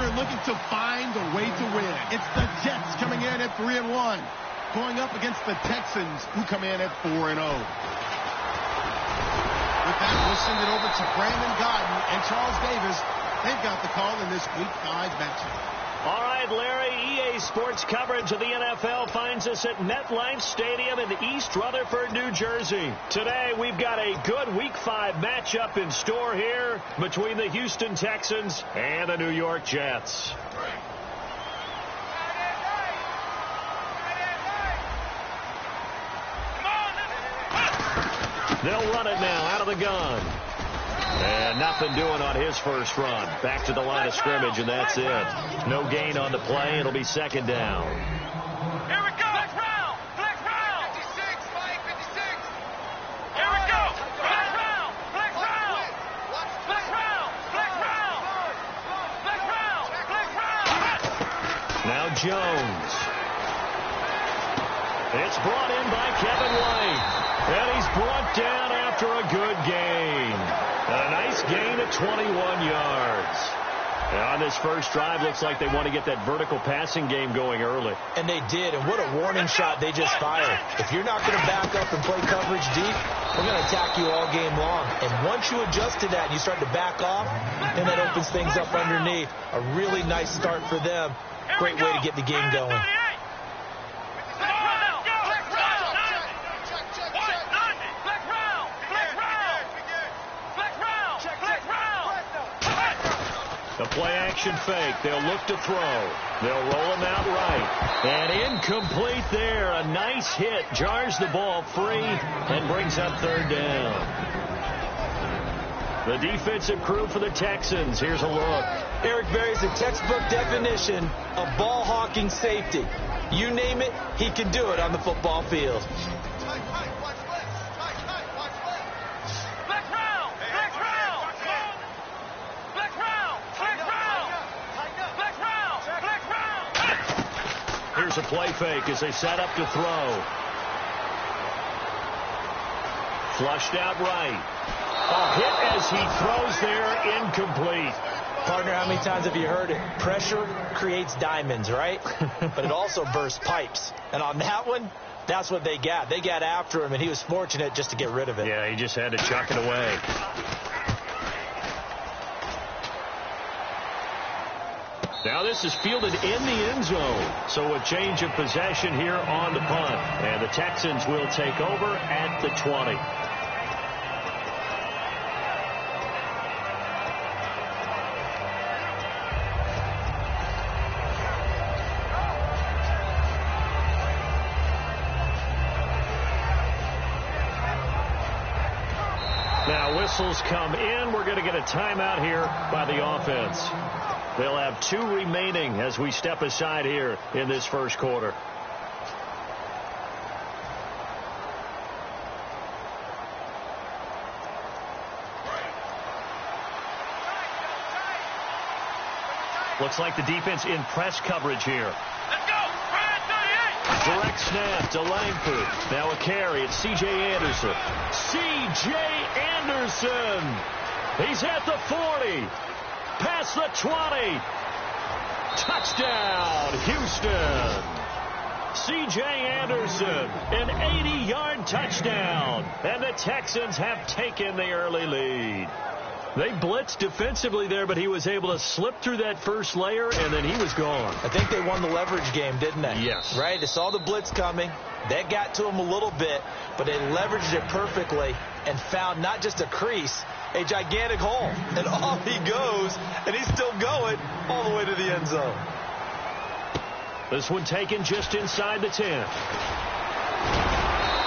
here and looking to find a way to win. It's the Jets coming in at 3-1, going up against the Texans, who come in at 4-0. With that, we'll send it over to Brandon Godden and Charles Davis. They've got the call in this Week 5 matchup. All right, Larry, EA Sports coverage of the NFL finds us at MetLife Stadium in East Rutherford, New Jersey. Today, we've got a good Week 5 matchup in store here between the Houston Texans and the New York Jets. They'll run it now out of the gun. And nothing doing on his first run. Back to the line of scrimmage, and that's it. No gain on the play. It'll be second down. Here we go. Flex round. Flex round. 56, Mike, 56. Here we go. Flex round. Flex round. Flex round. Flex round. Flex round. Flex round. Now Jones. It's brought in by Kevin White. And he's brought down after a good gain. A nice gain of 21 yards. And on this first drive, looks like they want to get that vertical passing game going early. And they did, and what a warning shot they just fired. If you're not going to back up and play coverage deep, we're going to attack you all game long. And once you adjust to that and you start to back off, then that opens things up underneath. A really nice start for them. Great way to get the game going. The play-action fake. They'll look to throw. They'll roll him out right. And incomplete there. A nice hit. Jars the ball free and brings up third down. The defensive crew for the Texans. Here's a look. Eric Berry's a textbook definition of ball-hawking safety. You name it, he can do it on the football field. Here's a play fake as they set up to throw. Flushed out right. A hit as he throws there, incomplete. Partner, how many times have you heard it? Pressure creates diamonds, right? But it also bursts pipes. And on that one, that's what they got. They got after him, and he was fortunate just to get rid of it. Yeah, he just had to chuck it away. Now this is fielded in the end zone. So a change of possession here on the punt. And the Texans will take over at the 20. Now whistles come in. We're going to get a timeout here by the offense. They'll have 2 remaining as we step aside here in this first quarter. Looks like the defense in press coverage here. Let's go. Direct snap to Langford. Now a carry. It's C.J. Anderson. C.J. Anderson. He's at the 40. Past the 20. Touchdown, Houston. C.J. Anderson, an 80-yard touchdown. And the Texans have taken the early lead. They blitzed defensively there, but he was able to slip through that first layer, and then he was gone. I think they won the leverage game, didn't they? Yes. Right? They saw the blitz coming. That got to him a little bit, but they leveraged it perfectly and found not just a crease, a gigantic hole. And off he goes, and he's still going all the way to the end zone. This one taken just inside the 10.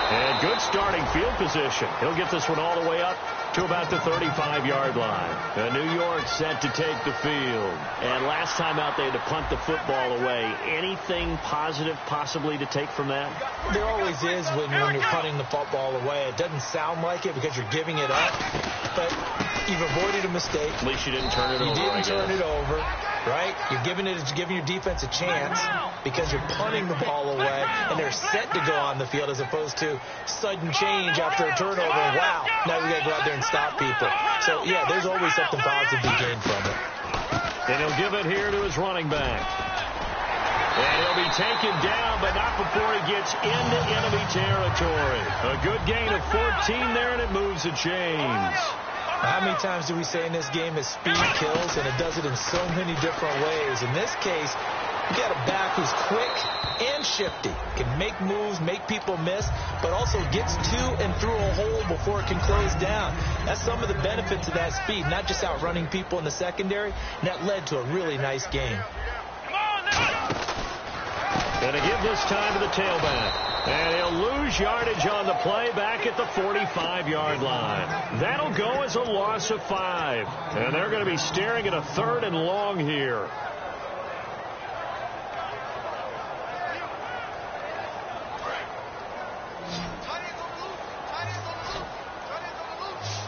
And good starting field position. He'll get this one all the way up to about the 35-yard line. And New York set to take the field. And last time out, they had to punt the football away. Anything positive possibly to take from that? There always is when you're punting the football away. It doesn't sound like it because you're giving it up, but you've avoided a mistake. At least you didn't turn it over. You didn't turn it over, right? You're giving your defense a chance because you're punting the ball away, and they're set to go on the field as opposed to sudden change after a turnover. Wow, now we got to go out there and stop people. So, yeah, there's always something positive to gain from it. And he'll give it here to his running back. And he'll be taken down, but not before he gets into enemy territory. A good gain of 14 there, and it moves the chains. How many times do we say in this game that speed kills, and it does it in so many different ways? In this case, you got a back who's quick and shifty, can make moves, make people miss, but also gets to and through a hole before it can close down. That's some of the benefits of that speed, not just outrunning people in the secondary, and that led to a really nice game. Going to give this time to the tailback. And he'll lose yardage on the play back at the 45-yard line. That'll go as a loss of 5. And they're going to be staring at a 3rd and long here.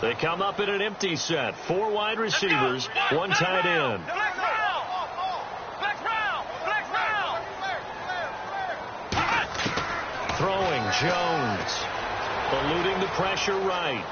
They come up in an empty set. 4 wide receivers, 1 tight end. Throwing, Jones. Eluding the pressure right.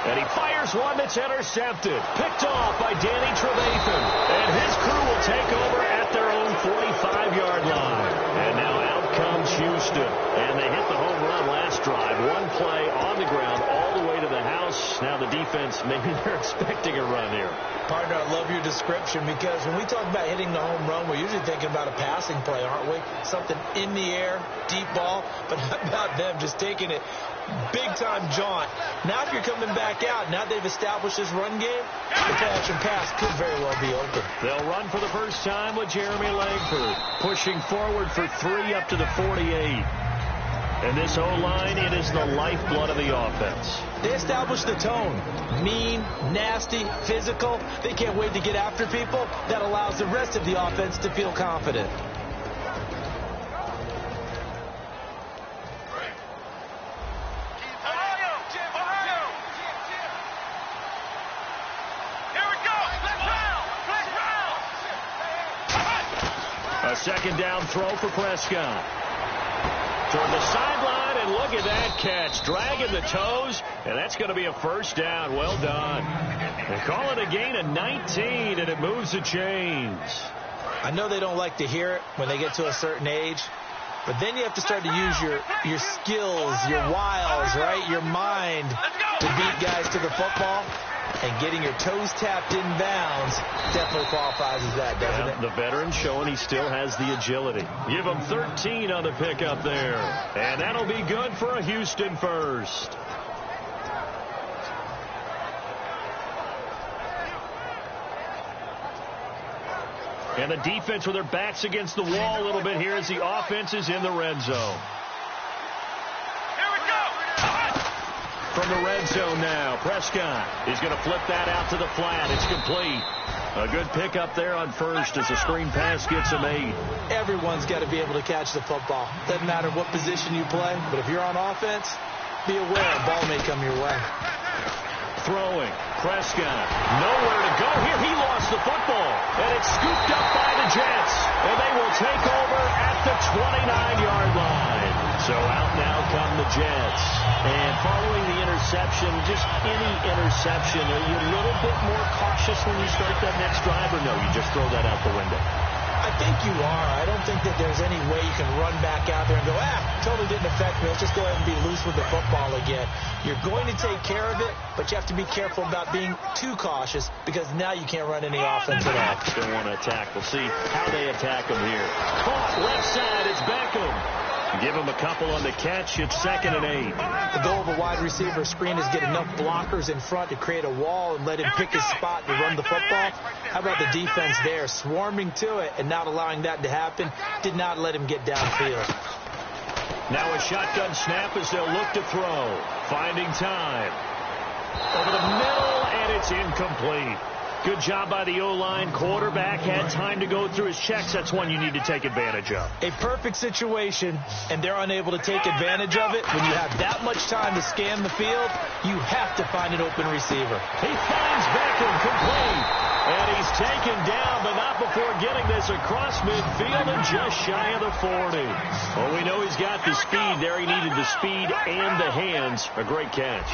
And he fires one that's intercepted. Picked off by Danny Trevathan. And his crew will take over at their own 45-yard line. And now out comes Houston. And they hit the home run last drive. 1 play on the ground all the way to the house. Now the defense, maybe they're expecting a run here. Partner, I love your description, because when we talk about hitting the home run, we're usually thinking about a passing play, aren't we? Something in the air, deep ball. But how about them just taking it big-time jaunt? Now if you're coming back out, now they've established this run game, the catch and pass could very well be open. They'll run for the first time with Jeremy Langford, pushing forward for 3 up to the 48. And this O-line, it is the lifeblood of the offense. They established the tone. Mean, nasty, physical. They can't wait to get after people. That allows the rest of the offense to feel confident. A second down throw for Prescott. Toward the sideline, and look at that catch. Dragging the toes, and that's going to be a first down. Well done. They call it a gain of 19, and it moves the chains. I know they don't like to hear it when they get to a certain age, but then you have to start to use your skills, your wiles, right, your mind to beat guys to the football. And getting your toes tapped in bounds definitely qualifies as that, doesn't it? The veteran showing he still has the agility. Give him 13 on the pickup there. And that'll be good for a Houston first. And the defense with their backs against the wall a little bit here as the offense is in the red zone. From the red zone now, Prescott is going to flip that out to the flat. It's complete. A good pickup there on first as the screen pass gets him 8. Everyone's got to be able to catch the football. Doesn't matter what position you play, but if you're on offense, be aware a ball may come your way. Throwing, Prescott, nowhere to go here. He lost the football, and it's scooped up by the Jets, and they will take over at the 29-yard line. So out now come the Jets. And following the interception, just any interception, are you a little bit more cautious when you start that next drive, or no, you just throw that out the window? I think you are. I don't think that there's any way you can run back out there and go, totally didn't affect me. Let's just go ahead and be loose with the football again. You're going to take care of it, but you have to be careful about being too cautious, because now you can't run any offense at all. Still want to attack. We'll see how they attack him here. Caught left side. It's Beckham. Give him a couple on the catch. It's 2nd and 8. The goal of a wide receiver screen is get enough blockers in front to create a wall and let him pick his spot to run the football. How about the defense there, swarming to it and not allowing that to happen? Did not let him get downfield. Now a shotgun snap as they'll look to throw. Finding time. Over the middle, and it's incomplete. Good job by the O-line. Quarterback had time to go through his checks. That's one you need to take advantage of. A perfect situation, and they're unable to take advantage of it. When you have that much time to scan the field, you have to find an open receiver. He finds Beckham complete. And he's taken down, but not before getting this across midfield and just shy of the 40. Well, we know he's got the speed there. He needed the speed and the hands. A great catch.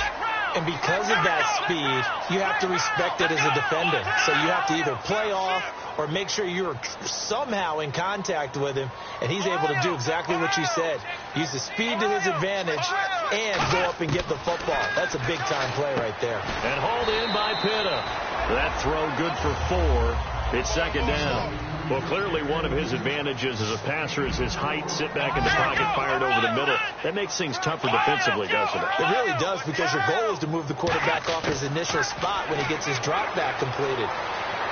And because of that speed, you have to respect it as a defender. So you have to either play off or make sure you're somehow in contact with him, and he's able to do exactly what you said. Use the speed to his advantage and go up and get the football. That's a big-time play right there. And hauled in by Pitta. That throw good for 4. It's second down. Well, clearly one of his advantages as a passer is his height. Sit back in the pocket, fired over the middle. That makes things tougher defensively, doesn't it? It really does, because your goal is to move the quarterback off his initial spot when he gets his drop back completed.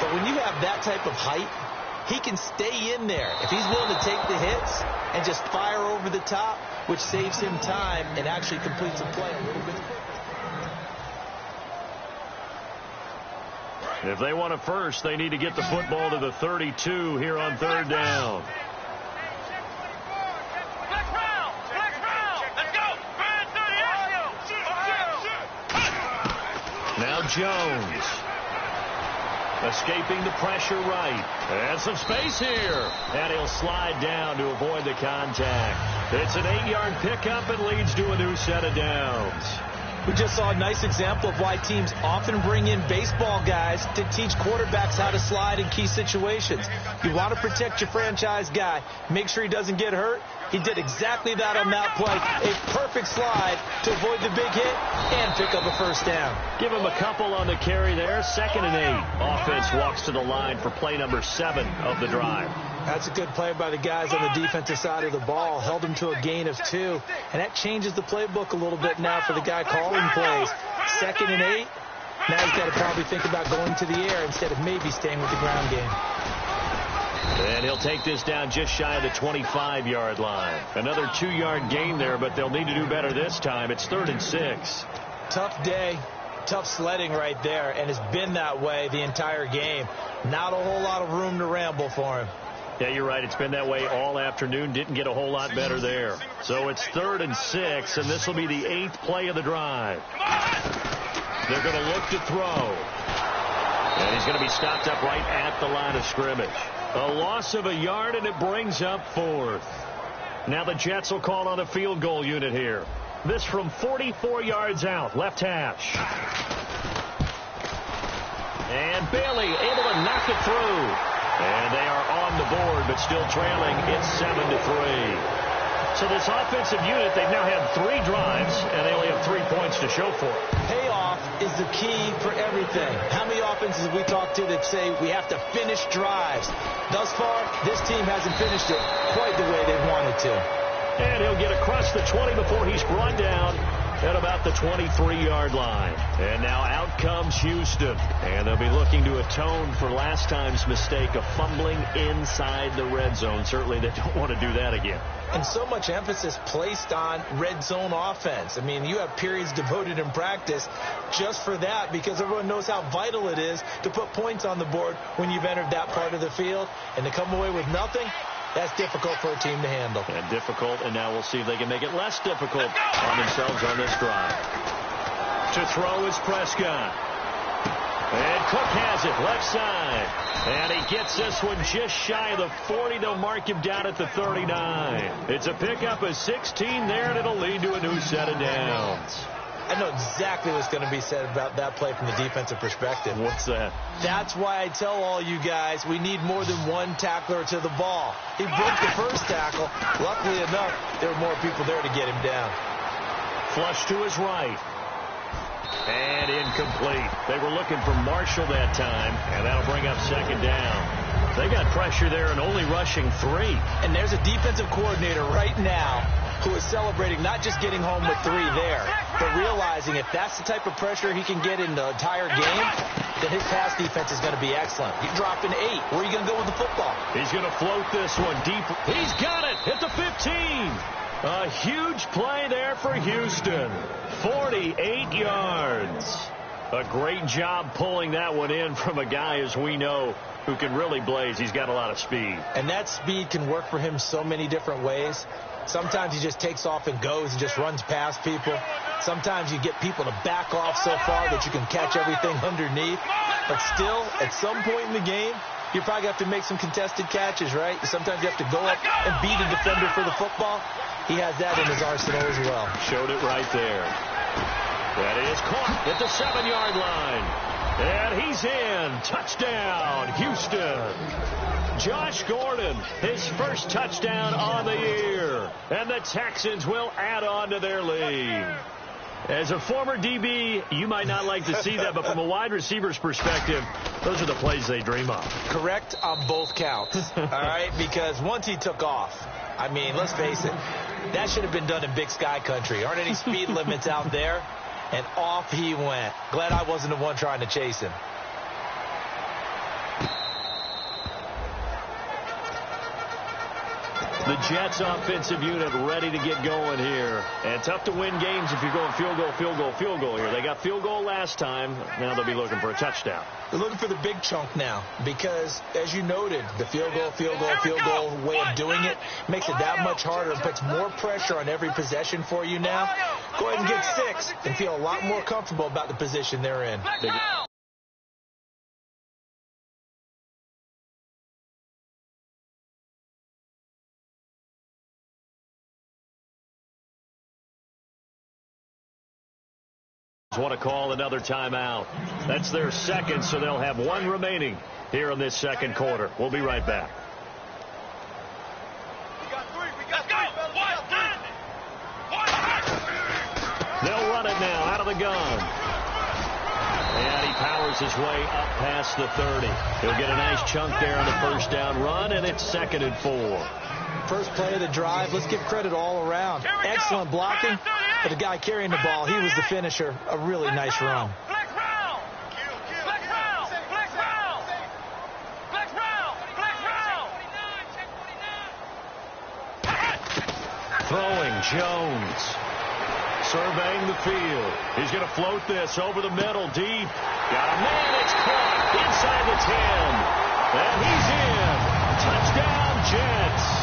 But when you have that type of height, he can stay in there if he's willing to take the hits and just fire over the top, which saves him time and actually completes a play a little bit quicker. If they want a first, they need to get the football to the 32 here on third down. Now Jones. Escaping the pressure right. And some space here. And he'll slide down to avoid the contact. It's an 8-yard pickup and leads to a new set of downs. We just saw a nice example of why teams often bring in baseball guys to teach quarterbacks how to slide in key situations. You want to protect your franchise guy. Make sure he doesn't get hurt. He did exactly that on that play. A perfect slide to avoid the big hit and pick up a first down. Give him a couple on the carry there. Second and 8. Offense walks to the line for play number 7 of the drive. That's a good play by the guys on the defensive side of the ball. Held him to a gain of 2. And that changes the playbook a little bit now for the guy calling plays. Second and 8. Now he's got to probably think about going to the air instead of maybe staying with the ground game. And he'll take this down just shy of the 25-yard line. Another 2-yard gain there, but they'll need to do better this time. It's 3rd and 6. Tough day. Tough sledding right there, and it's been that way the entire game. Not a whole lot of room to ramble for him. Yeah, you're right. It's been that way all afternoon. Didn't get a whole lot better there. So it's 3rd and 6, and this will be the 8th play of the drive. They're going to look to throw. And he's going to be stopped up right at the line of scrimmage. A loss of a yard, and it brings up 4th. Now the Jets will call on a field goal unit here. This from 44 yards out, left hash. And Bailey able to knock it through. And they are on the board, but still trailing. It's 7-3. So this offensive unit, they've now had 3 drives, and they only have 3 points to show for it. Payoff is the key for everything. How many offenses have we talked to that say we have to finish drives? Thus far, this team hasn't finished it quite the way they wanted to. And he'll get across the 20 before he's brought down at about the 23-yard line. And now out comes Houston. And they'll be looking to atone for last time's mistake of fumbling inside the red zone. Certainly they don't want to do that again. And so much emphasis placed on red zone offense. I mean, you have periods devoted in practice just for that, because everyone knows how vital it is to put points on the board when you've entered that part of the field. And to come away with nothing, that's difficult for a team to handle. And difficult, and now we'll see if they can make it less difficult on themselves on this drive. To throw is Prescott. And Cook has it, left side. And he gets this one just shy of the 40. They'll mark him down at the 39. It's a pickup of 16 there, and it'll lead to a new set of downs. I know exactly what's going to be said about that play from the defensive perspective. What's that? That's why I tell all you guys we need more than one tackler to the ball. He broke the first tackle. Luckily enough, there were more people there to get him down. Flush to his right. And incomplete. They were looking for Marshall that time, and that'll bring up second down. They got pressure there and only rushing 3. And there's a defensive coordinator right now who is celebrating not just getting home with 3 there, but realizing if that's the type of pressure he can get in the entire game, then his pass defense is going to be excellent. You're dropping 8. Where are you going to go with the football? He's going to float this one deep. He's got it at the 15. A huge play there for Houston. 48 yards. A great job pulling that one in from a guy, as we know, who can really blaze. He's got a lot of speed. And that speed can work for him so many different ways. Sometimes he just takes off and goes and just runs past people. Sometimes you get people to back off so far that you can catch everything underneath. But still, at some point in the game, you probably have to make some contested catches, right? Sometimes you have to go up and beat a defender for the football. He has that in his arsenal as well. Showed it right there. That is caught at the 7-yard line. And he's in. Touchdown, Houston. Josh Gordon, his first touchdown on the year. And the Texans will add on to their lead. As a former DB, you might not like to see that, but from a wide receiver's perspective, those are the plays they dream of. Correct on both counts, all right? Because once he took off, I mean, let's face it, that should have been done in Big Sky country. Aren't any speed limits out there? And off he went. Glad I wasn't the one trying to chase him. The Jets offensive unit ready to get going here. And tough to win games if you're going field goal, field goal, field goal here. They got field goal last time. Now they'll be looking for a touchdown. They're looking for the big chunk now because, as you noted, the field goal way of doing it makes it that much harder and puts more pressure on every possession for you now. Go ahead and get 6 and feel a lot more comfortable about the position they're in. Want to call another timeout. That's their second, so they'll have 1 remaining here in this second quarter. We'll be right back. They'll run it now out of the gun. And he powers his way up past the 30. He'll get a nice chunk there on the first down run, and it's 2nd and 4. First play of the drive, let's give credit all around. Excellent blocking, but the guy carrying the ball, he was the finisher. A really nice run. Throwing, Jones. Surveying the field. He's going to float this over the middle, deep. Got a man, it's caught inside the 10. And he's in. Touchdown, Jets.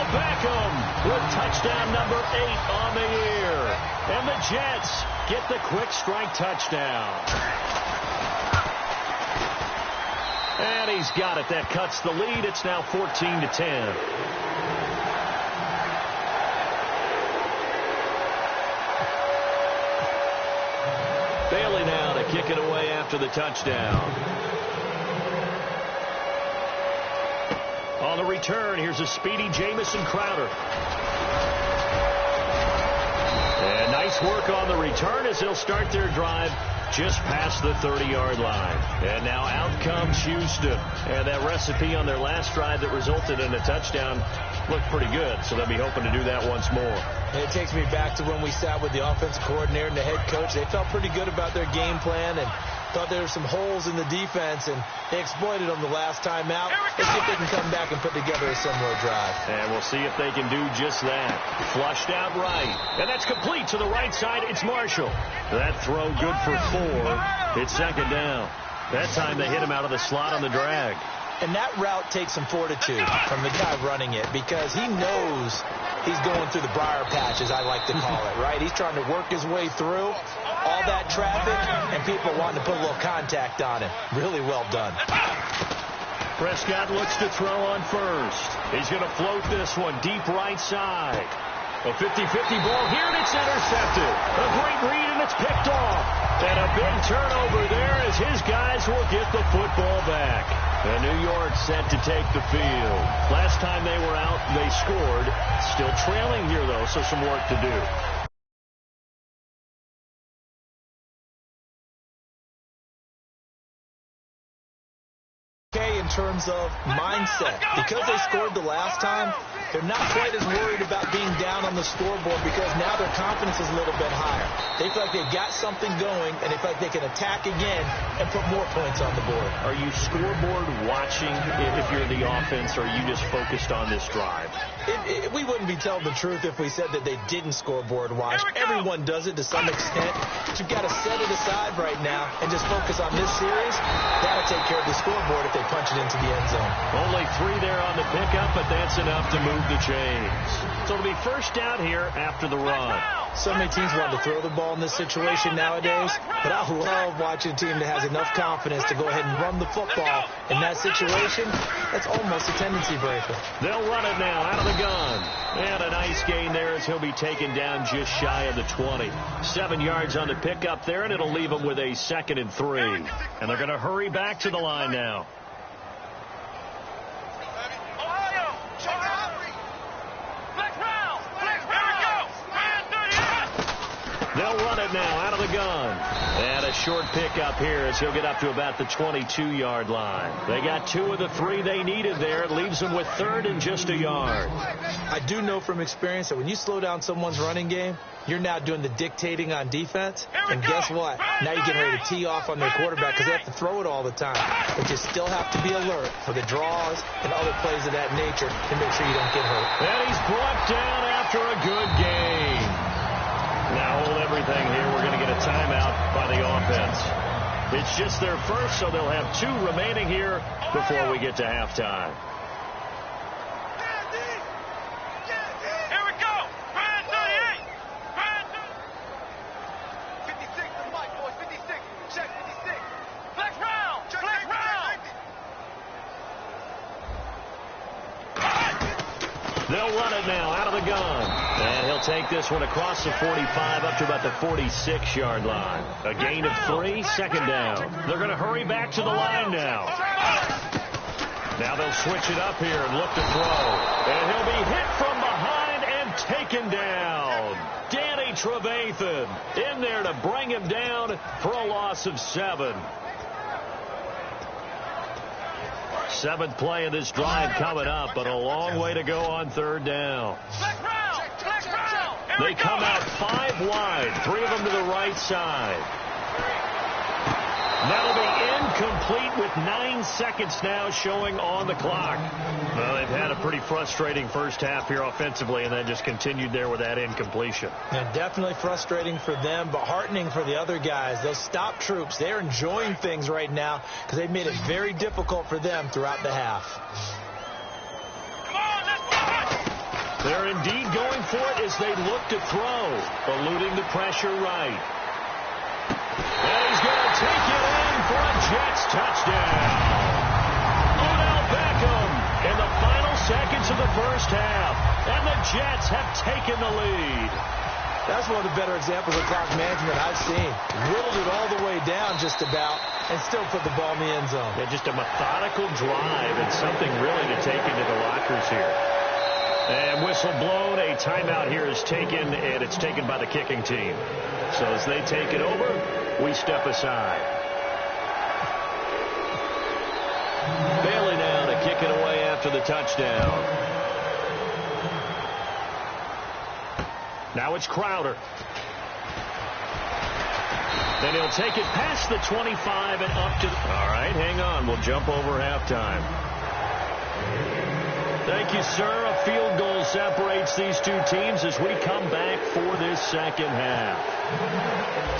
Beckham with touchdown number 8 on the year. And the Jets get the quick strike touchdown. And he's got it. That cuts the lead. It's now 14-10. Bailey now to kick it away after the touchdown. On the return, here's a speedy Jamison Crowder. And nice work on the return as they'll start their drive just past the 30-yard line. And now out comes Houston. And that recipe on their last drive that resulted in a touchdown looked pretty good, so they'll be hoping to do that once more. And it takes me back to when we sat with the offensive coordinator and the head coach. They felt pretty good about their game plan and thought there were some holes in the defense, and they exploited them the last time out. Let's see if they can come back and put together a similar drive. And we'll see if they can do just that. Flushed out right. And that's complete to the right side. It's Marshall. That throw good for 4. It's 2nd down. That time they hit him out of the slot on the drag. And that route takes some fortitude from the guy running it because he knows he's going through the briar patch, as I like to call it, right? He's trying to work his way through all that traffic and people wanting to put a little contact on him. Really well done. Prescott looks to throw on first. He's going to float this one deep right side. A 50-50 ball here, and it's intercepted. A great read, and it's picked off. And a big turnover there as his guys will get the football back. And New York set to take the field. Last time they were out, they scored. Still trailing here, though, so some work to do. In terms of mindset, because they scored the last time, they're not quite as worried about being down on the scoreboard because now their confidence is a little bit higher. They feel like they've got something going, and they feel like they can attack again and put more points on the board. Are you scoreboard watching if you're the offense, or are you just focused on this drive? We wouldn't be telling the truth if we said that they didn't scoreboard watch. Everyone does it to some extent, but you've got to set it aside right now and just focus on this series. That'll take care of the scoreboard if they punch it into the end zone. Only 3 there on the pickup, but that's enough to move the chains. So it'll be first down here after the run. So many teams want to throw the ball in this situation nowadays, but I love watching a team that has enough confidence to go ahead and run the football in that situation. That's almost a tendency breaker. They'll run it now out of the gun. And a nice gain there as he'll be taken down just shy of the 20. 7 yards on the pickup there, and it'll leave them with a 2nd and 3. And they're going to hurry back to the line now. They'll run it now out of the gun. And a short pickup here as he'll get up to about the 22-yard line. They got 2 of the 3 they needed there. It leaves them with 3rd and just a yard. I do know from experience that when you slow down someone's running game, you're now doing the dictating on defense. And guess what? Now you're getting ready to tee off on their quarterback because they have to throw it all the time. But you still have to be alert for the draws and other plays of that nature to make sure you don't get hurt. And he's brought down after a good game. Now hold everything here. We're going to get a timeout by the offense. It's just their first, so they'll have 2 remaining here before we get to halftime. Here we go. Brand 38. Brand 56 to Mike, boys. 56. Check 56. Flex round. Flex round. They'll run it now out of the gun. And he'll take this one across the 45 up to about the 46-yard line. A gain of 3, 2nd down. They're going to hurry back to the line now. Now they'll switch it up here and look to throw. And he'll be hit from behind and taken down. Danny Trevathan in there to bring him down for a loss of 7. 7th play of this drive coming up, but a long way to go on 3rd down. They come out 5 wide, 3 of them to the right side. That'll be incomplete with 9 seconds now showing on the clock. Well, they've had a pretty frustrating first half here offensively, and then just continued there with that incompletion. Yeah, definitely frustrating for them, but heartening for the other guys. Those stop troops, they're enjoying things right now because they've made it very difficult for them throughout the half. They're indeed going for it as they look to throw, eluding the pressure right. And he's going to take it in for a Jets touchdown. Odell Beckham in the final seconds of the first half. And the Jets have taken the lead. That's one of the better examples of clock management I've seen. Whittled it all the way down just about and still put the ball in the end zone. Yeah, just a methodical drive and something really to take into the lockers here. And whistle blown, a timeout here is taken, and it's taken by the kicking team. So as they take it over, we step aside. Bailey now to kick it away after the touchdown. Now it's Crowder. Then he'll take it past the 25 and up to... All right, hang on. We'll jump over halftime. Thank you, sir. A field goal separates these 2 teams as we come back for this second half.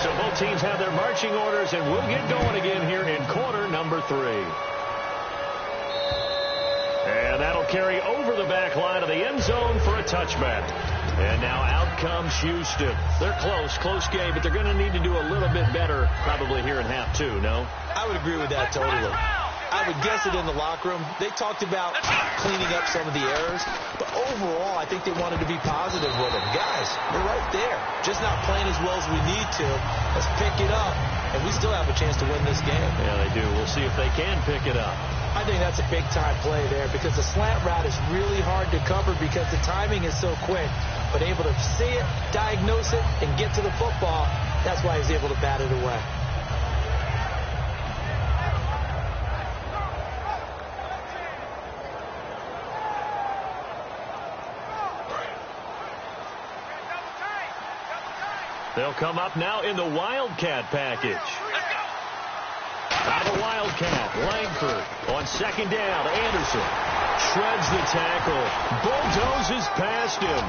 So both teams have their marching orders, and we'll get going again here in quarter number 3. And that'll carry over the back line of the end zone for a touchback. And now out comes Houston. They're close game, but they're going to need to do a little bit better probably here in half 2, no? I would agree with that totally. I would guess it in the locker room. They talked about cleaning up some of the errors, but overall, I think they wanted to be positive with them. Guys, we're right there. Just not playing as well as we need to. Let's pick it up, and we still have a chance to win this game. Yeah, they do. We'll see if they can pick it up. I think that's a big-time play there because the slant route is really hard to cover because the timing is so quick. But able to see it, diagnose it, and get to the football, that's why he's able to bat it away. They'll come up now in the Wildcat package. Out of the Wildcat, Langford on 2nd down. Anderson shreds the tackle, bulldozes past him.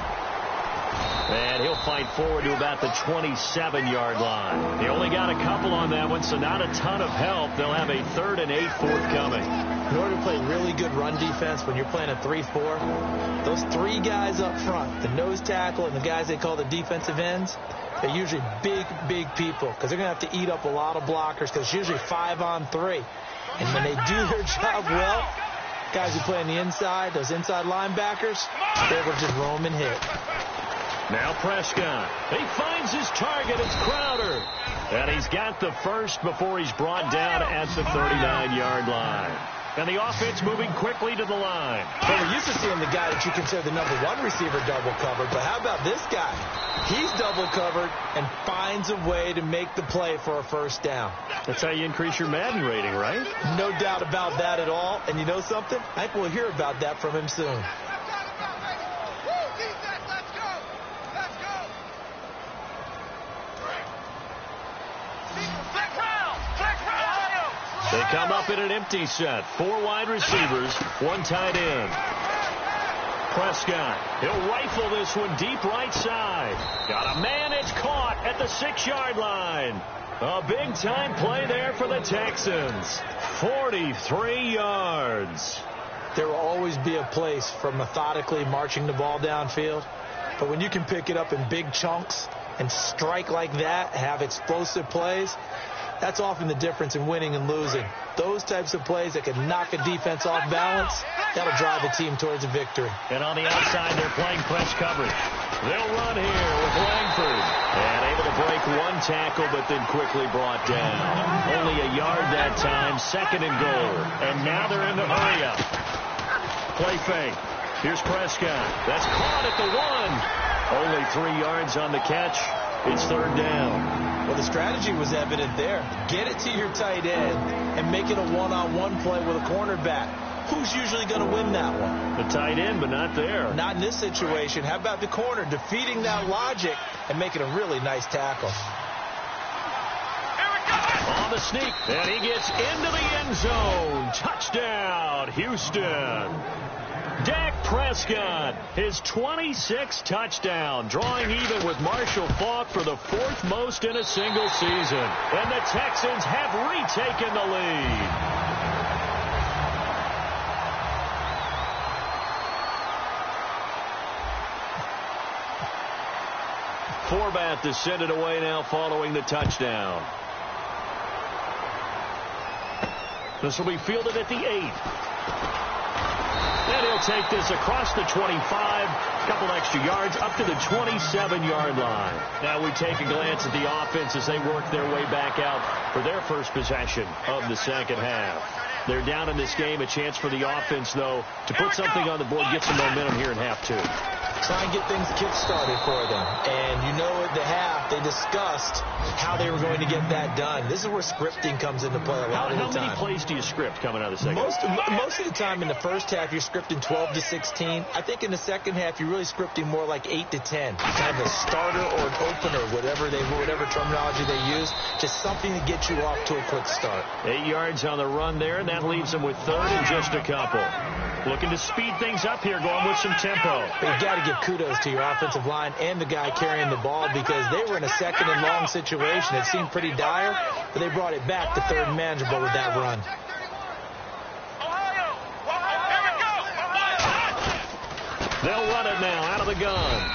And he'll fight forward to about the 27-yard line. They only got a couple on that one, so not a ton of help. They'll have a 3rd and 8 forthcoming. In order to play really good run defense when you're playing a 3-4, those 3 guys up front, the nose tackle and the guys they call the defensive ends, they're usually big people because they're going to have to eat up a lot of blockers because it's usually 5-on-3. And when they do their job well, guys who play on the inside, those inside linebackers, they're able to just roam and hit. Now Prescott. He finds his target. It's Crowder. And he's got the first before he's brought down at the 39-yard line. And the offense moving quickly to the line. Well, we're used to seeing the guy that you consider the number 1 receiver double covered. But how about this guy? He's double covered and finds a way to make the play for a first down. That's how you increase your Madden rating, right? No doubt about that at all. And you know something? I think we'll hear about that from him soon. They come up in an empty set. 4 wide receivers, 1 tight end. Prescott, he'll rifle this one deep right side. Got a man, it's caught at the 6-yard line. A big-time play there for the Texans. 43 yards. There will always be a place for methodically marching the ball downfield. But when you can pick it up in big chunks and strike like that, have explosive plays, that's often the difference in winning and losing. Those types of plays that can knock a defense off balance, that'll drive a team towards a victory. And on the outside, they're playing press coverage. They'll run here with Langford. And able to break 1 tackle, but then quickly brought down. Only a yard that time, 2nd and goal. And now they're in the hurry up. Play fake. Here's Prescott. That's caught at the 1. Only 3 yards on the catch. It's 3rd down. Well, the strategy was evident there. Get it to your tight end and make it a one-on-one play with a cornerback. Who's usually going to win that one? The tight end, but not there. Not in this situation. How about the corner defeating that logic and making a really nice tackle? On the sneak, and he gets into the end zone. Touchdown, Houston. Dak Prescott, his 26th touchdown, drawing even with Marshall Faulk for the 4th most in a single season. And the Texans have retaken the lead. Forbath to send it away now following the touchdown. This will be fielded at the 8. And he'll take this across the 25, a couple extra yards, up to the 27-yard line. Now we take a glance at the offense as they work their way back out for their first possession of the second half. They're down in this game. A chance for the offense, though, to put something on the board, get some momentum here in half 2. Try and get things kick-started for them. And you know at the half, they discussed how they were going to get that done. This is where scripting comes into play a lot of the time. How many plays do you script coming out of the second half? Most of the time in the first half, you're scripting 12 to 16. I think in the second half, you're really scripting more like 8 to 10. Kind of a starter or an opener, whatever terminology they use. Just something to get you off to a quick start. 8 yards on the run there, and that leaves them with 3rd and just a couple. Looking to speed things up here, going with some tempo. But you've got to give kudos to your offensive line and the guy carrying the ball because they were in a 2nd and long situation. It seemed pretty dire, but they brought it back to 3rd and manageable with that run. They'll run it now out of the gun.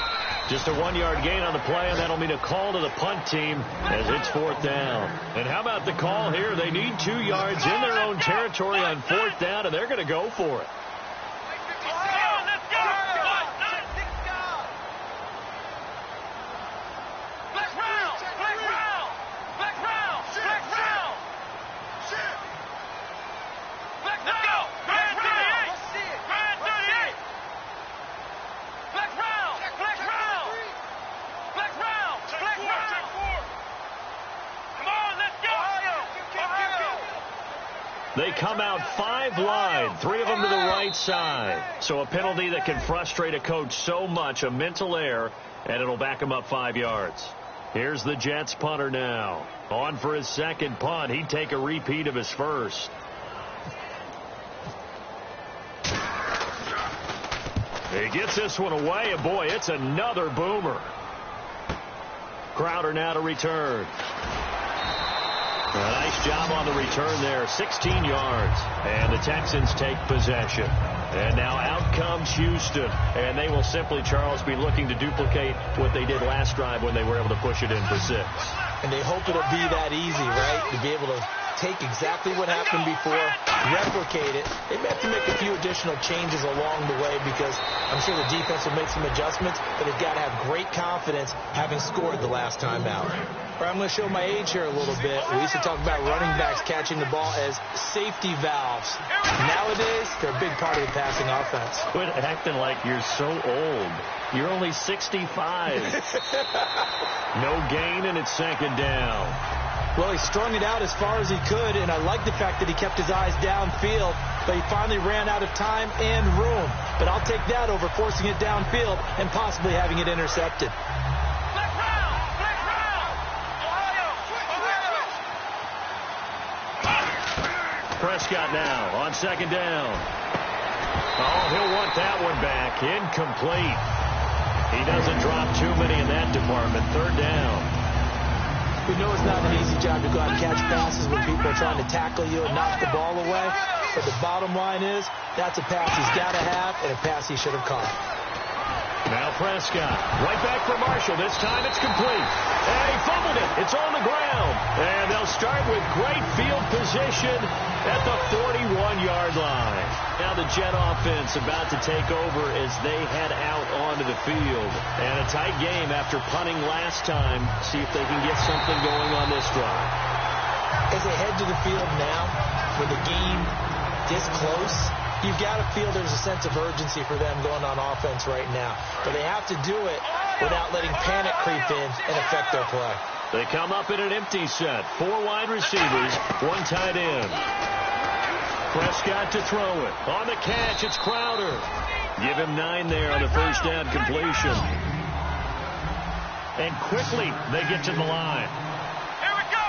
Just a 1-yard gain on the play, and that'll mean a call to the punt team as it's 4th down. And how about the call here? They need 2 yards in their own territory on 4th down, and they're going to go for it. They come out 5 wide, 3 of them to the right side. So a penalty that can frustrate a coach so much, a mental error, and it'll back him up 5 yards. Here's the Jets punter now. On for his second punt. He'd take a repeat of his first. He gets this one away, and boy, it's another boomer. Crowder now to return. A nice job on the return there, 16 yards. And the Texans take possession. And now out comes Houston. And they will simply, Charles, be looking to duplicate what they did last drive when they were able to push it in for 6. And they hope it'll be that easy, right? To be able to take exactly what happened before, replicate it. They may have to make a few additional changes along the way because I'm sure the defense will make some adjustments, but they've got to have great confidence having scored the last time out. I'm going to show my age here a little bit. We used to talk about running backs catching the ball as safety valves. Nowadays, they're a big part of the passing offense. Quit acting like you're so old. You're only 65. No gain, and it's 2nd down. Well, he strung it out as far as he could, and I like the fact that he kept his eyes downfield, but he finally ran out of time and room. But I'll take that over forcing it downfield and possibly having it intercepted. Prescott now on 2nd down. Oh, he'll want that one back. Incomplete. He doesn't drop too many in that department. 3rd down. We know it's not an easy job to go out and catch passes when people are trying to tackle you and knock the ball away. But the bottom line is, that's a pass he's got to have and a pass he should have caught. Now Prescott, right back for Marshall. This time it's complete. And he fumbled it. It's on the ground. And they'll start with great field position at the 41-yard line. Now the Jet offense about to take over as they head out onto the field. And a tight game after punting last time. See if they can get something going on this drive. As they head to the field now, with the game this close, you've got to feel there's a sense of urgency for them going on offense right now. But they have to do it without letting panic creep in and affect their play. They come up in an empty set. 4 wide receivers, 1 tight end. Prescott to throw it. On the catch, it's Crowder. Give him 9 there on the 1st down completion. And quickly, they get to the line. Here we go.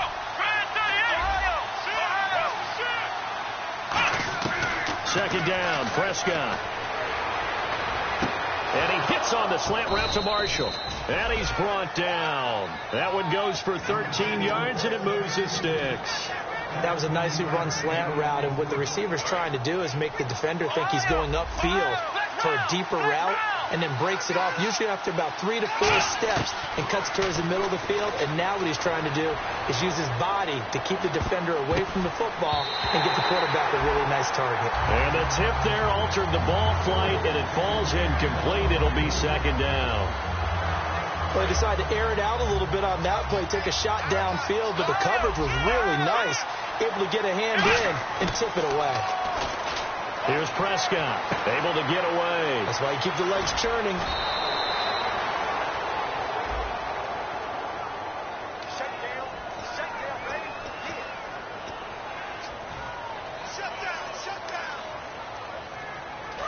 2nd down, Prescott. And he hits on the slant route to Marshall. And he's brought down. That one goes for 13 yards, and it moves the sticks. That was a nicely run slant route, and what the receiver's trying to do is make the defender think he's going upfield for a deeper route and then breaks it off, usually after about 3 to 4 steps, and cuts towards the middle of the field. And now what he's trying to do is use his body to keep the defender away from the football and get the quarterback a really nice target. And the tip there altered the ball flight, and it falls incomplete. It'll be 2nd down. Well, they decided to air it out a little bit on that play, take a shot downfield, but the coverage was really nice, able to get a hand in and tip it away. Here's Prescott, able to get away. That's why you keep the legs churning. Shut down, baby. Shut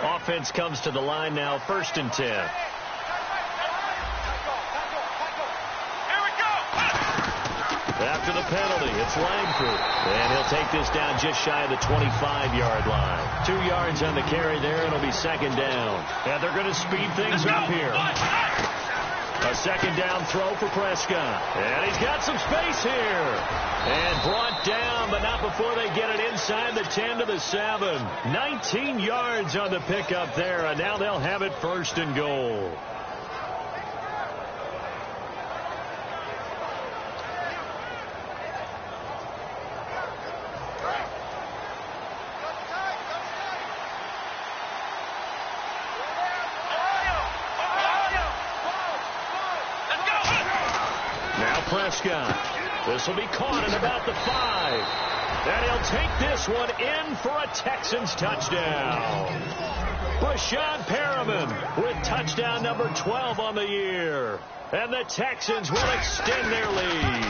down. Offense comes to the line now, 1st and 10. After the penalty, it's Langford. And he'll take this down just shy of the 25-yard line. 2 yards on the carry there, and it'll be 2nd down. And they're going to speed things up here. A 2nd down throw for Prescott. And he's got some space here. And brought down, but not before they get it inside the 10 to the 7. 19 yards on the pickup there, and now they'll have it 1st and goal. Prescott. This will be caught at about the 5. And he'll take this one in for a Texans touchdown. Brashad Perriman with touchdown number 12 on the year. And the Texans will extend their lead.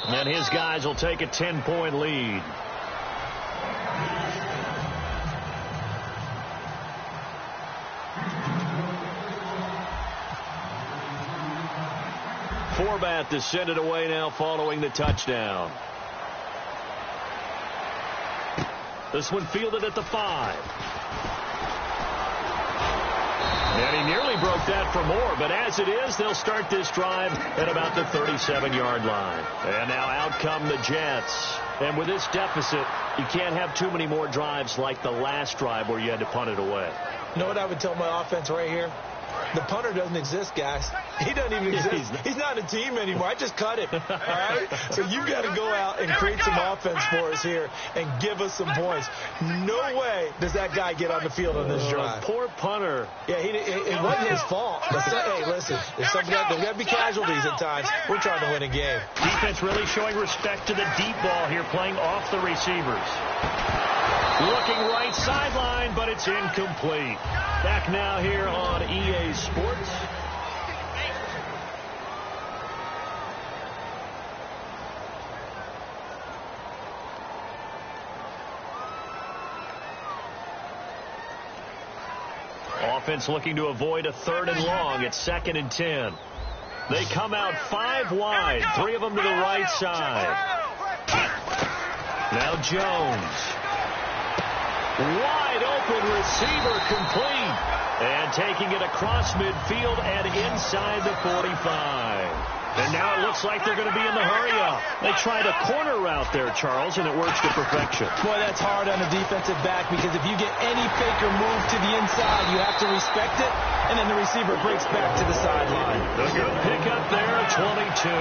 And his guys will take a 10-point lead. Forbat to send it away now following the touchdown. This one fielded at the 5. And he nearly broke that for more, but as it is, they'll start this drive at about the 37-yard line. And now out come the Jets. And with this deficit, you can't have too many more drives like the last drive where you had to punt it away. You know what I would tell my offense right here? The punter doesn't exist, guys. He doesn't even exist. He's not a team anymore. I just cut him. All right? So you've got to go out and create some offense for us here and give us some points. No way does that guy get on the field on this drive. Poor punter. Yeah, it wasn't his fault. Hey, listen, there's got to be casualties at times. We're trying to win a game. Defense really showing respect to the deep ball here, playing off the receivers. Looking right sideline, but it's incomplete. Back now here on EA Sports. Offense looking to avoid a 3rd and long. It's 2nd and 10. They come out 5 wide, 3 of them to the right side. Now Jones. Wide open receiver, complete. And taking it across midfield and inside the 45. And now it looks like they're going to be in the hurry-up. They tried a corner route there, Charles, and it works to perfection. Boy, that's hard on a defensive back because if you get any fake or move to the inside, you have to respect it, and then the receiver breaks back to the sideline. A good pickup there, 22.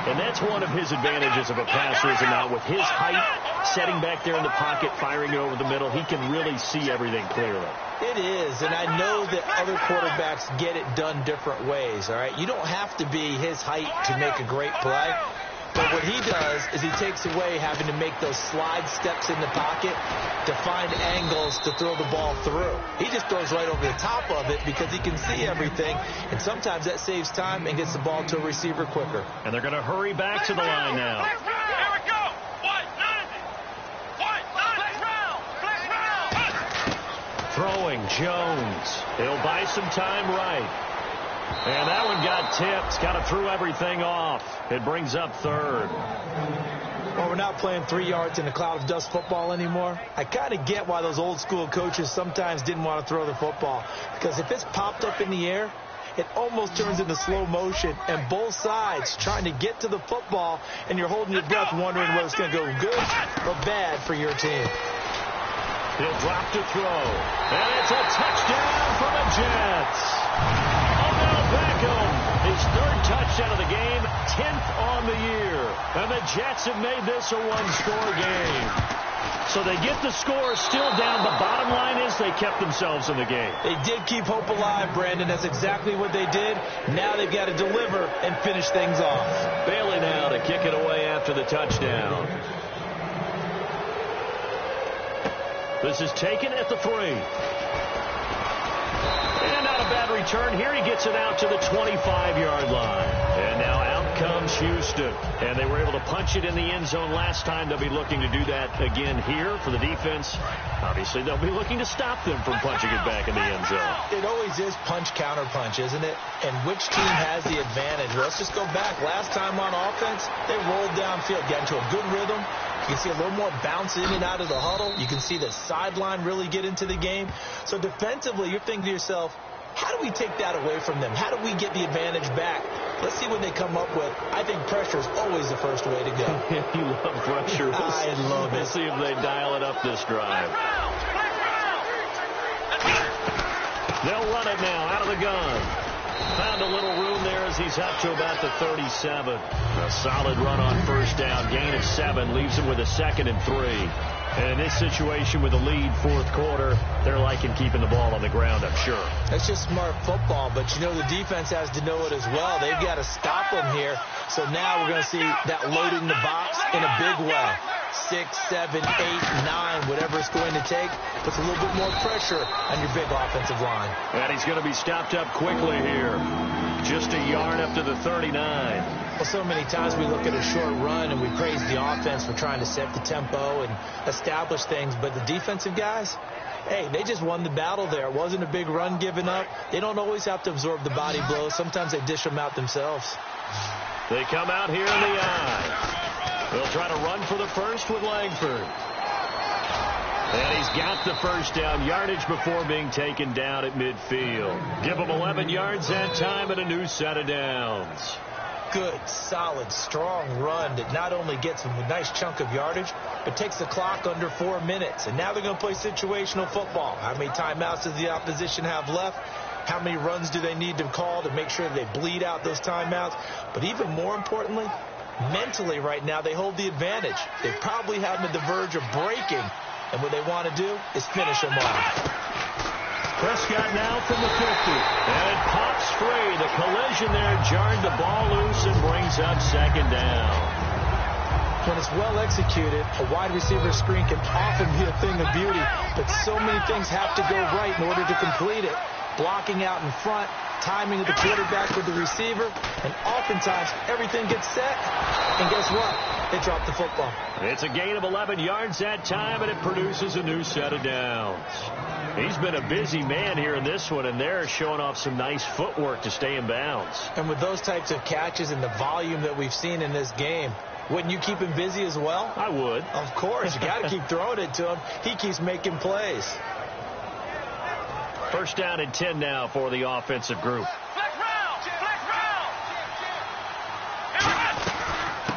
And that's one of his advantages of a passer, is it not? With his height, setting back there in the pocket, firing it over the middle, he can really see everything clearly. It is, and I know that other quarterbacks get it done different ways, all right? You don't have to be his height to make a great play. But what he does is he takes away having to make those slide steps in the pocket to find angles to throw the ball through. He just throws right over the top of it because he can see everything, and sometimes that saves time and gets the ball to a receiver quicker. And they're going to hurry back to the line now. Throwing Jones. He'll buy some time right. And that one got tipped. Kind of threw everything off. It brings up 3rd. Well, we're not playing 3 yards in a cloud of dust football anymore. I kind of get why those old school coaches sometimes didn't want to throw the football. Because if it's popped up in the air, it almost turns into slow motion. And both sides trying to get to the football, and you're holding your breath wondering whether it's going to go good or bad for your team. He'll drop to throw. And it's a touchdown for the Jets. Beckham, his 3rd touchdown of the game, 10th on the year. And the Jets have made this a one-score game. So they get the score still down. The bottom line is they kept themselves in the game. They did keep hope alive, Brandon. That's exactly what they did. Now they've got to deliver and finish things off. Bailey now to kick it away after the touchdown. This is taken at the 3. And not a bad return here. He gets it out to the 25-yard line. And now out comes Houston. And they were able to punch it in the end zone last time. They'll be looking to do that again here for the defense. Obviously, they'll be looking to stop them from punching it back in the end zone. It always is punch, counter punch, isn't it? And which team has the advantage? Well, let's just go back. Last time on offense, they rolled downfield, got into a good rhythm. You can see a little more bounce in and out of the huddle. You can see the sideline really get into the game. So defensively, you're thinking to yourself, how do we take that away from them? How do we get the advantage back? Let's see what they come up with. I think pressure is always the first way to go. You love pressure. I love it. We'll see if they dial it up this drive. They'll run it now out of the gun. Found a little room there as he's up to about the 37. A solid run on first down. Gain of 7 leaves him with a 2nd and 3. And in this situation with a lead 4th quarter, they're liking keeping the ball on the ground, I'm sure. That's just smart football, but you know the defense has to know it as well. They've got to stop them here. So now we're going to see that loading the box in a big way. 6, 7, 8, 9, whatever it's going to take, puts a little bit more pressure on your big offensive line. And he's going to be stopped up quickly here. Just a yard up to the 39. Well, so many times we look at a short run and we praise the offense for trying to set the tempo and establish things, but the defensive guys, hey, they just won the battle there. It wasn't a big run given up. They don't always have to absorb the body blows. Sometimes they dish them out themselves. They come out here in the eye. They'll try to run for the first with Langford. And he's got the first down, yardage before being taken down at midfield. Give him 11 yards that time and a new set of downs. Good, solid, strong run that not only gets them a nice chunk of yardage, but takes the clock under 4 minutes. And now they're going to play situational football. How many timeouts does the opposition have left? How many runs do they need to call to make sure that they bleed out those timeouts? But even more importantly, mentally right now, they hold the advantage. They're probably having to the verge of breaking. And what they want to do is finish them off. Prescott now from the 50. And it pops free. The collision there jarred the ball loose and brings up second down. When it's well executed, a wide receiver screen can often be a thing of beauty, but so many things have to go right in order to complete it. Blocking out in front, timing of the quarterback with the receiver, and oftentimes everything gets set, and guess what? They drop the football. It's a gain of 11 yards that time, and it produces a new set of downs. He's been a busy man here in this one, and they're showing off some nice footwork to stay in bounds. And with those types of catches and the volume that we've seen in this game, wouldn't you keep him busy as well? I would. Of course. You got to keep throwing it to him. He keeps making plays. First down and 10 now for the offensive group.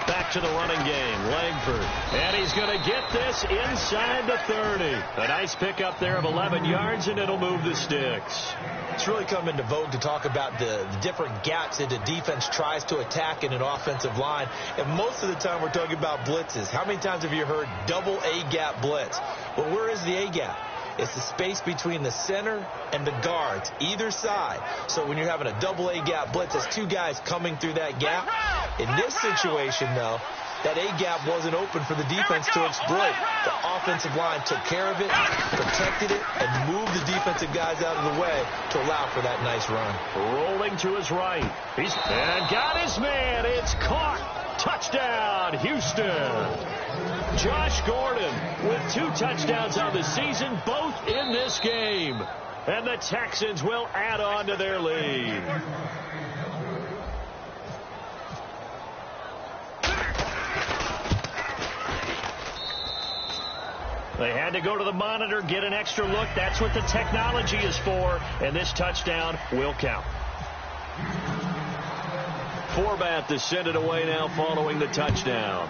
Back to the running game. Langford. And he's going to get this inside the 30. A nice pickup there of 11 yards, and it'll move the sticks. It's really come into vogue to talk about the different gaps that the defense tries to attack in an offensive line. And most of the time we're talking about blitzes. How many times have you heard double A-gap blitz? Well, where is the A-gap? It's the space between the center and the guards, either side. So when you're having a double A-gap blitz, there's two guys coming through that gap. In this situation, though, that A-gap wasn't open for the defense to exploit. The offensive line took care of it, protected it, and moved the defensive guys out of the way to allow for that nice run. Rolling to his right. And got his man. It's caught. Touchdown, Houston. Josh Gordon with 2 touchdowns on the season, both in this game. And the Texans will add on to their lead. They had to go to the monitor, get an extra look. That's what the technology is for. And this touchdown will count. Forbath to send it away now following the touchdown.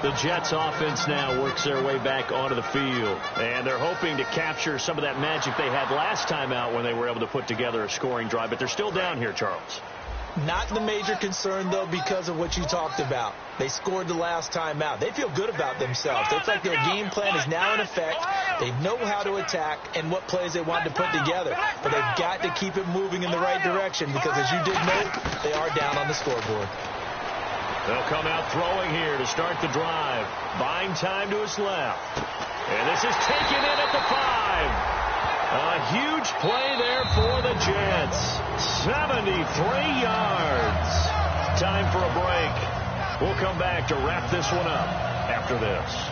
The Jets offense now works their way back onto the field. And they're hoping to capture some of that magic they had last time out when they were able to put together a scoring drive. But they're still down here, Charles. Not the major concern, though, because of what you talked about. They scored the last time out. They feel good about themselves. It's like their game plan is now in effect. They know how to attack and what plays they want to put together. But they've got to keep it moving in the right direction because, as you did note, they are down on the scoreboard. They'll come out throwing here to start the drive. Buying time to his left. And this is taken in at the 5. A huge play there for the Jets. 73 yards. Time for a break. We'll come back to wrap this one up after this.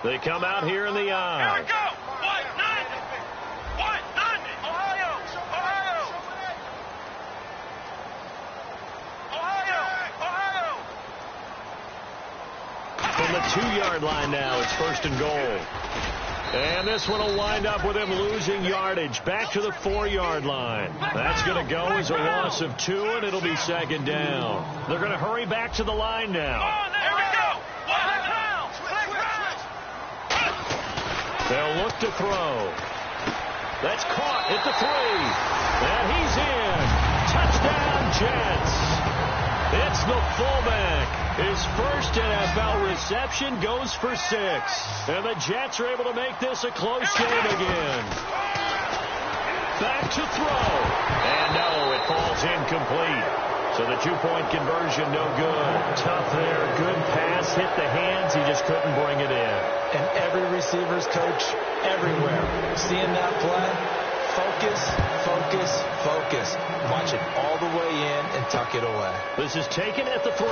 They come out here in the eye. Here we go. 190. 190. Ohio. Ohio. Ohio. From the 2-yard line now, it's first and goal. And this one will wind up with him losing yardage. Back to the 4-yard line. That's going to go as a loss of 2, and it'll be second down. They're going to hurry back to the line now. Here we go. They'll look to throw. That's caught at the 3. And he's in. Touchdown, Jets. It's the fullback. His first NFL reception goes for 6. And the Jets are able to make this a close game again. Back to throw. And no, it falls incomplete. So the 2-point conversion, no good. Tough there. Good pass. Hit the hands. He just couldn't bring it in. And every receiver's coach everywhere. Seeing that play, focus, focus, focus. Watch it all the way in and tuck it away. This is taken at the 3.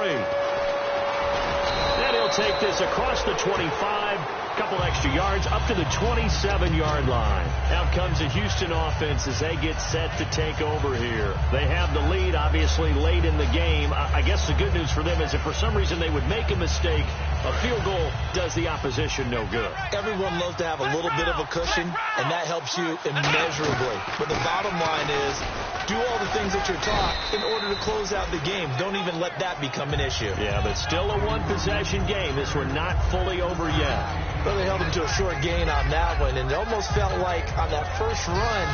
And he'll take this across the 25, a couple extra yards, up to the 27-yard line. Out comes the Houston offense as they get set to take over here. They have the lead, obviously, late in the game. I guess the good news for them is if for some reason they would make a mistake, a field goal does the opposition no good. Everyone loves to have a little bit of a cushion, and that helps you immeasurably. But the bottom line is, do all the things that you're taught in order to close out the game. Don't even let that become an issue. Yeah, but still a one-possession game. This one not fully over yet. Well, they held him to a short gain on that one, and it almost felt like on that first run,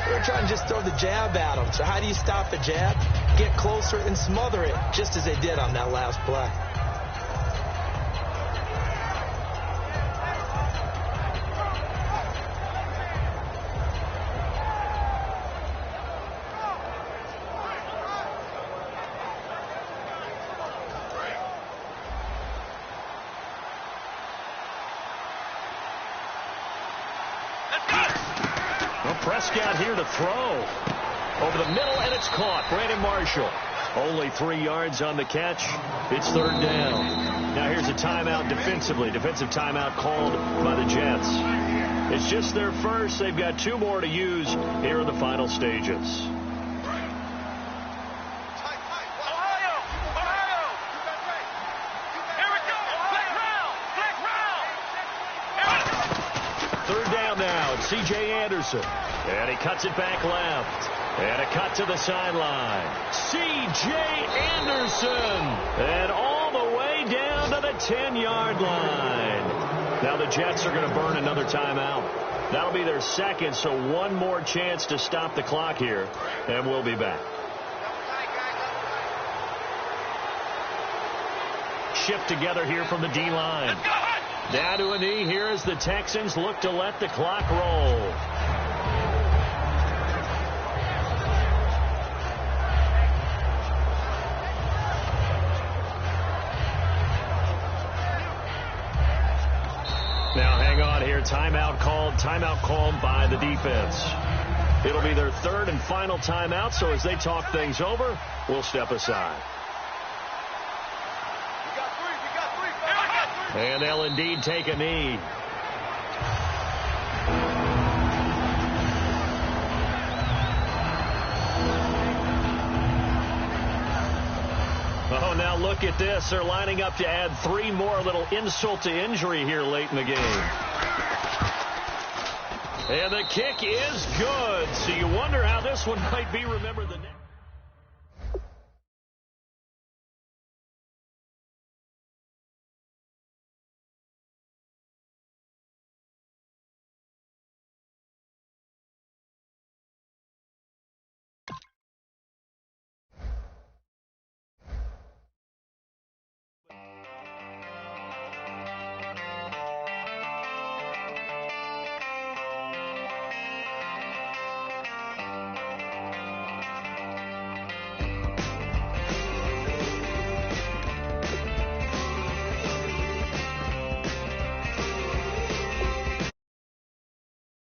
they were trying to just throw the jab at him. So how do you stop the jab? Get closer and smother it, just as they did on that last play. Prescott here to throw. Over the middle, and it's caught. Brandon Marshall. Only 3 yards on the catch. It's third down. Now here's a timeout defensively. Defensive timeout called by the Jets. It's just their first. They've got 2 more to use here in the final stages. C.J. Anderson, and he cuts it back left, and a cut to the sideline. C.J. Anderson, and all the way down to the 10-yard line. Now the Jets are going to burn another timeout. That'll be their second, so one more chance to stop the clock here, and we'll be back. Shift together here from the D-line. Down to a knee here as the Texans look to let the clock roll. Now hang on here. Timeout called by the defense. It'll be their third and final timeout, so as they talk things over, we'll step aside. And they'll indeed take a knee. Oh, now look at this. They're lining up to add 3 more, little insult to injury here late in the game. And the kick is good. So you wonder how this one might be remembered.